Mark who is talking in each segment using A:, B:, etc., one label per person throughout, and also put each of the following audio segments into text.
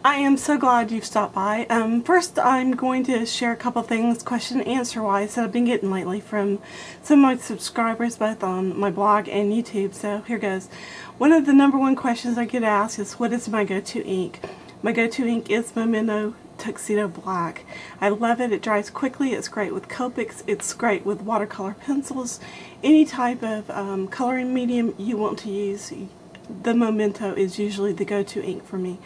A: I am so glad you've stopped by. First, I'm going to share a couple things question and answer wise that I've been getting lately from some of my subscribers both on my blog and YouTube. So here goes. One of the number one questions I get asked is, what is my go-to ink? My go-to ink is Memento Tuxedo Black. I love it. It dries quickly. It's great with Copics. It's great with watercolor pencils. Any type of coloring medium you want to use, the Memento is usually the go-to ink for me.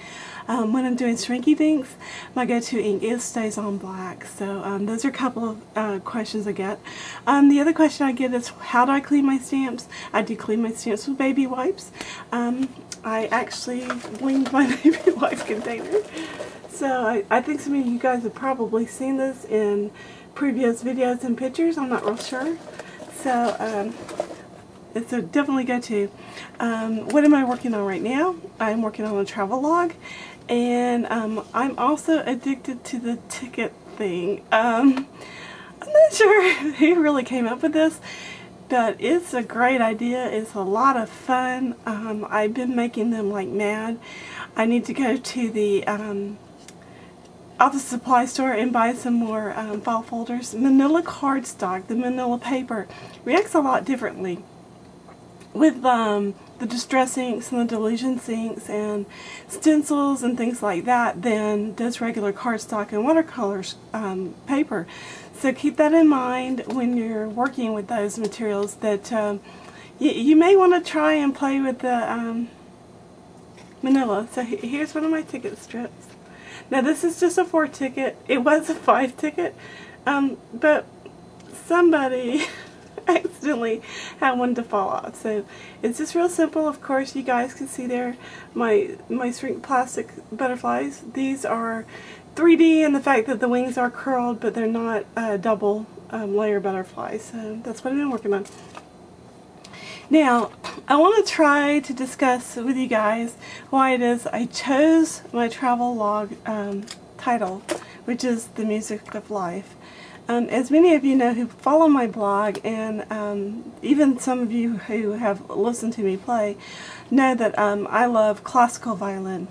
A: When I'm doing shrinky dinks, my go-to ink is StazOn Black. So those are a couple of questions I get. The other question I get is, how do I clean my stamps? I do clean my stamps with baby wipes. I actually winged my baby wipe container. So I think some of you guys have probably seen this in previous videos and pictures. I'm not real sure. So it's a definitely go-to. What am I working on right now? I'm working on a Travelogue, and I'm also addicted to the ticket thing. I'm not sure who really came up with this, but it's a great idea. It's a lot of fun. I've been making them like mad. I need to go to the office supply store and buy some more file folders. Manila cardstock, the manila paper, reacts a lot differently with the distress inks and the Delusions inks and stencils and things like that than does regular cardstock and watercolors paper. So keep that in mind when you're working with those materials, that you may want to try and play with the manila. So here's one of my ticket strips. Now this is just a 4 ticket. It was a 5 ticket, but somebody accidentally had one to fall off. So it's just real simple. Of course, you guys can see there my shrink plastic butterflies. These are 3D in the fact that the wings are curled, but they're not double layer butterflies. So that's what I've been working on. Now, I want to try to discuss with you guys why it is I chose my Travelogue title, which is The Music of Life. As many of you know who follow my blog, and even some of you who have listened to me play, know that I love classical violin.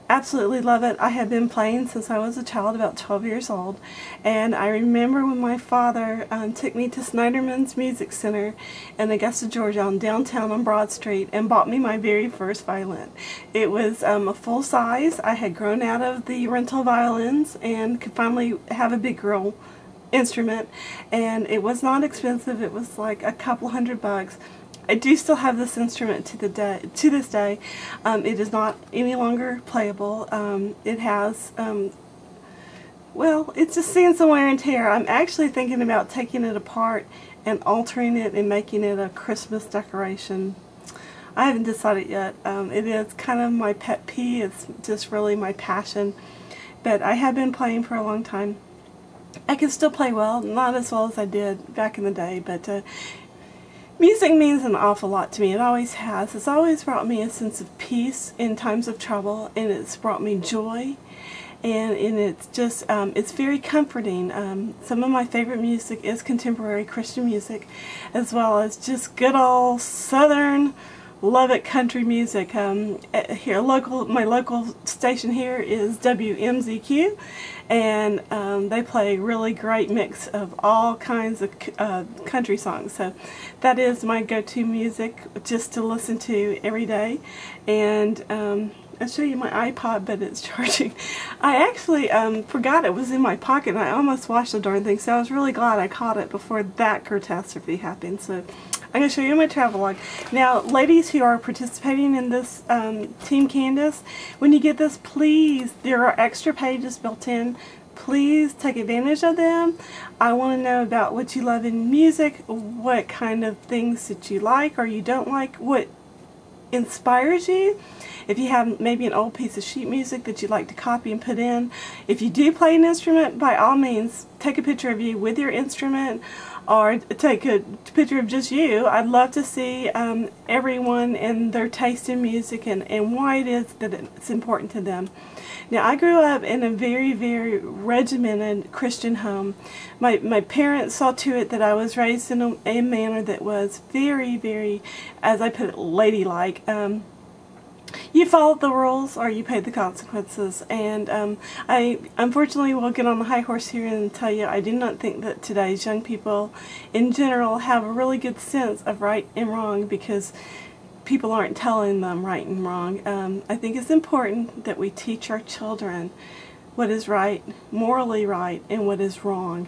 A: Absolutely love it. I have been playing since I was a child, about 12 years old, and I remember when my father took me to Snyderman's Music Center in Augusta, Georgia, on downtown on Broad Street, and bought me my very first violin. It was a full size. I had grown out of the rental violins and could finally have a big girl instrument, and it was not expensive. It was like a couple $100. I do still have this instrument to this day. It is not any longer playable. It has, well, it's just seeing some wear and tear. I'm actually thinking about taking it apart and altering it and making it a Christmas decoration. I haven't decided yet. It is kind of my pet peeve. It's just really my passion. But I have been playing for a long time. I can still play well, not as well as I did back in the day, but music means an awful lot to me. It always has. It's always brought me a sense of peace in times of trouble, and it's brought me joy, and it's just, it's very comforting. Some of my favorite music is contemporary Christian music, as well as just good old Southern Lubbock country music. Here, my local station here is WMZQ, and they play a really great mix of all kinds of country songs. So that is my go-to music just to listen to every day. And I'll show you my iPod, but it's charging. I actually forgot it was in my pocket, and I almost washed the darn thing, so I was really glad I caught it before that catastrophe happened. So I'm going to show you my Travelogue. Now, ladies who are participating in this Team Candace, when you get this, please, there are extra pages built in. Please take advantage of them. I want to know about what you love in music, what kind of things that you like or you don't like, what inspires you. If you have maybe an old piece of sheet music that you'd like to copy and put in. If you do play an instrument, by all means, take a picture of you with your instrument, or take a picture of just you. I'd love to see everyone and their taste in music and why it is that it's important to them. Now, I grew up in a very, very regimented Christian home. My parents saw to it that I was raised in a manner that was very, very, as I put it, ladylike. you followed the rules or you paid the consequences. And I unfortunately will get on the high horse here and tell you I do not think that today's young people in general have a really good sense of right and wrong, because people aren't telling them right and wrong. I think it's important that we teach our children what is right, morally right, and what is wrong,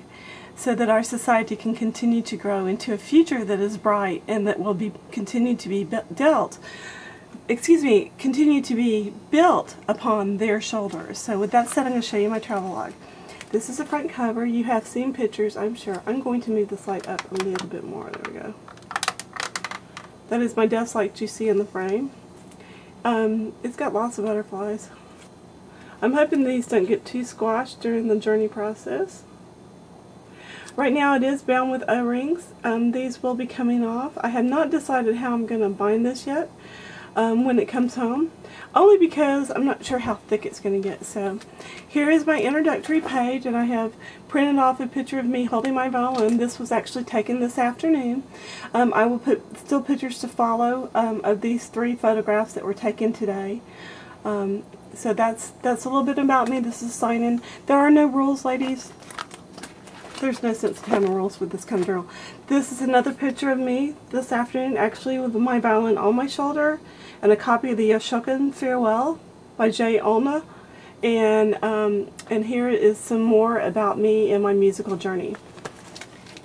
A: so that our society can continue to grow into a future that is bright and that will be continue to be continue to be built upon their shoulders. So with that said, I'm going to show you my Travelogue. This is the front cover. You have seen pictures, I'm sure. I'm going to move this light up a little bit more. There we go. That is my desk light you see in the frame. It's got lots of butterflies. I'm hoping these don't get too squashed during the journey process. Right now it is bound with O-rings. These will be coming off. I have not decided how I'm going to bind this yet when it comes home, only because I'm not sure how thick it's going to get. So here is my introductory page, and I have printed off a picture of me holding my violin. This was actually taken this afternoon. I will put still pictures to follow of these 3 photographs that were taken today. So that's a little bit about me. This is signing. There are no rules, ladies. There's no sense of having rules with this kind of girl. This is another picture of me this afternoon, actually with my violin on my shoulder, and a copy of the Ashokan Farewell by Jay Olna. And here is some more about me and my musical journey.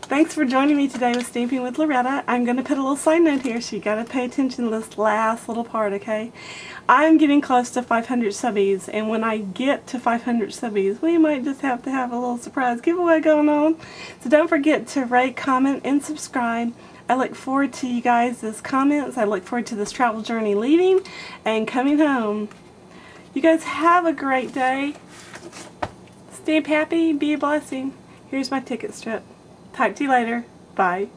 A: Thanks for joining me today with Stamping with Loretta. I'm going to put a little side note here, so you got to pay attention to this last little part, okay? I'm getting close to 500 subbies, and when I get to 500 subbies, we might just have to have a little surprise giveaway going on. So don't forget to rate, comment, and subscribe. I look forward to you guys' comments. I look forward to this travel journey leaving and coming home. You guys have a great day. Stamp happy, be a blessing. Here's my ticket strip. Talk to you later. Bye.